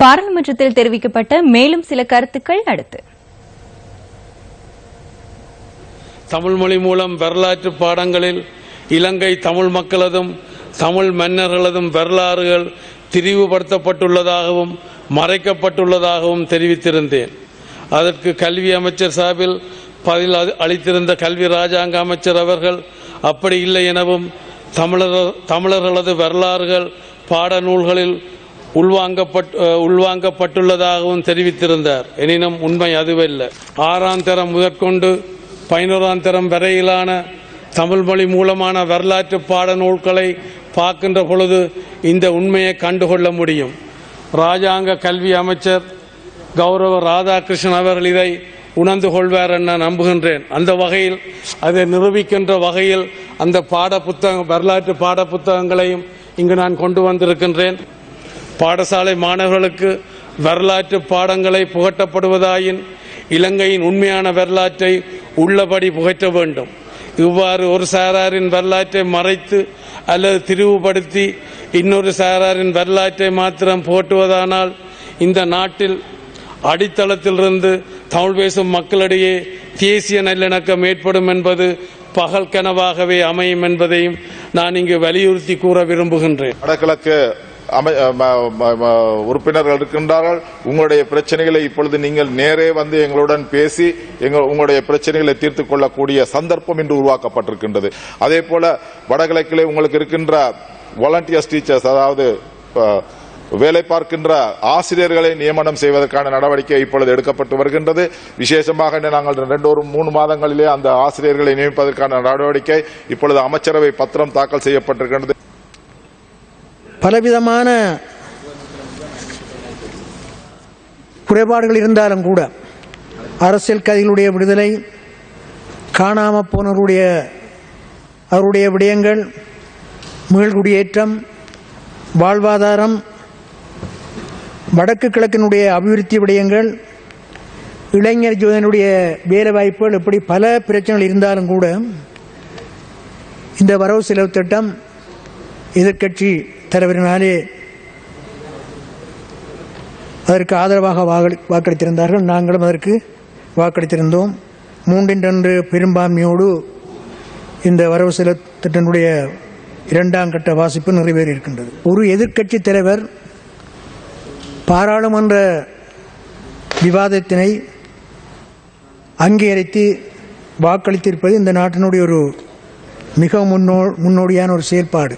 பாராளுமன்றத்தில் தெரிவிக்கப்பட்ட மேலும் சில கருத்துக்கள் அடுத்து. தமிழ் மொழி மூலம் வரலாற்று பாடங்களில் இலங்கை தமிழ் மக்களதும் தமிழ் மன்னர்களதும் வரலாறுகள் திரிவுபடுத்தப்பட்டுள்ளதாகவும் மறைக்கப்பட்டுள்ளதாகவும் தெரிவித்திருந்தேன். அதற்கு கல்வி அமைச்சர் சார்பில் பதில் அளித்திருந்த கல்வி ராஜாங்க அமைச்சர் அவர்கள் அப்படி இல்லை எனவும் தமிழர்களது வரலாறுகள் பாடநூல்களில் உள்வாங்கப்பட்டுள்ளதாகவும் தெரிவித்திருந்தார். எனினும் உண்மை அதுவல்ல. 6ஆம் தரம் முதற்கொண்டு 11ஆம் தரம் வரையிலான தமிழ் மொழி மூலமான வரலாற்று பாடநூல்களை பார்க்கின்ற பொழுது இந்த உண்மையை கண்டுகொள்ள முடியும். ராஜாங்க கல்வி அமைச்சர் கௌரவ ராதாகிருஷ்ணன் அவர்கள் இதை உணர்ந்து கொள்வார் என நம்புகின்றேன். அந்த வகையில் அதை நிரூபிக்கின்ற வகையில் அந்த வரலாற்று பாட புத்தகங்களையும் இங்கு நான் கொண்டு வந்திருக்கின்றேன். பாடசாலை மாணவர்களுக்கு வரலாற்று பாடங்களை புகட்டப்படுவதாயின் இலங்கையின் உண்மையான வரலாற்றை உள்ளபடி புகட்ட வேண்டும். இவ்வாறு ஒரு சாராரின் வரலாற்றை மறைத்து அல்லது திரிவுபடுத்தி இன்னொரு சாராரின் வரலாற்றை மாத்திரம் புகட்டுவதானால் இந்த நாட்டில் அடித்தளத்திலிருந்து தமிழ் பேசும் மக்களிடையே தேசிய நல்லிணக்கம் ஏற்படும் என்பது பகல் கனவாகவே அமையும் என்பதையும் நான் இங்கு வலியுறுத்தி கூற விரும்புகின்றேன். வடகிழக்கு உறுப்பினர்கள் இருக்கின்றார்கள். உங்களுடைய பிரச்சனைகளை இப்பொழுது நீங்கள் நேரே வந்து எங்களுடன் பேசி உங்களுடைய பிரச்சனைகளை தீர்த்துக் கொள்ளக்கூடிய சந்தர்ப்பம் இன்று உருவாக்கப்பட்டிருக்கின்றது. அதே போல வடகிழக்கிலே உங்களுக்கு இருக்கின்ற வாலண்டியர்ஸ் டீச்சர்ஸ், அதாவது வேலை பார்க்கின்ற ஆசிரியர்களை நியமனம் செய்வதற்கான நடவடிக்கை இப்பொழுது எடுக்கப்பட்டு வருகின்றது. விசேஷமாக நாங்கள் 2-3 மாதங்களிலே அந்த ஆசிரியர்களை நியமிப்பதற்கான நடவடிக்கை இப்பொழுது அமைச்சரவை பத்திரம் தாக்கல் செய்யப்பட்டிருக்கின்றது. பலவிதமான குறைபாடுகள் இருந்தாலும் கூட அரசியல் கைதிகளுடைய விடுதலை, காணாமல் அவருடைய விடயங்கள், மீள்குடியேற்றம், வாழ்வாதாரம், வடக்கு கிழக்கினுடைய அபிவிருத்தி விடயங்கள், இளைஞர் யுவனுடைய வேலைவாய்ப்புகள், இப்படி பல பிரச்சனைகள் இருந்தாலும் கூட இந்த வரவு செலவு திட்டம் எதிர்க்கட்சி தலைவரினாலே அதற்கு ஆதரவாக வாக்களித்திருந்தார்கள். நாங்களும் அதற்கு வாக்களித்திருந்தோம். 3-2 பெரும்பான்மையோடு இந்த வரவு செலவு திட்டத்தினுடைய 2ஆம் கட்ட வாசிப்பு நிறைவேறியிருக்கின்றது. ஒரு எதிர்க்கட்சி தலைவர் பாராளுமன்ற விவாதத்தினை அங்கீகரித்து வாக்களித்திருப்பது இந்த நாட்டினுடைய ஒரு மிக முன்னோடியான ஒரு செயல்பாடு.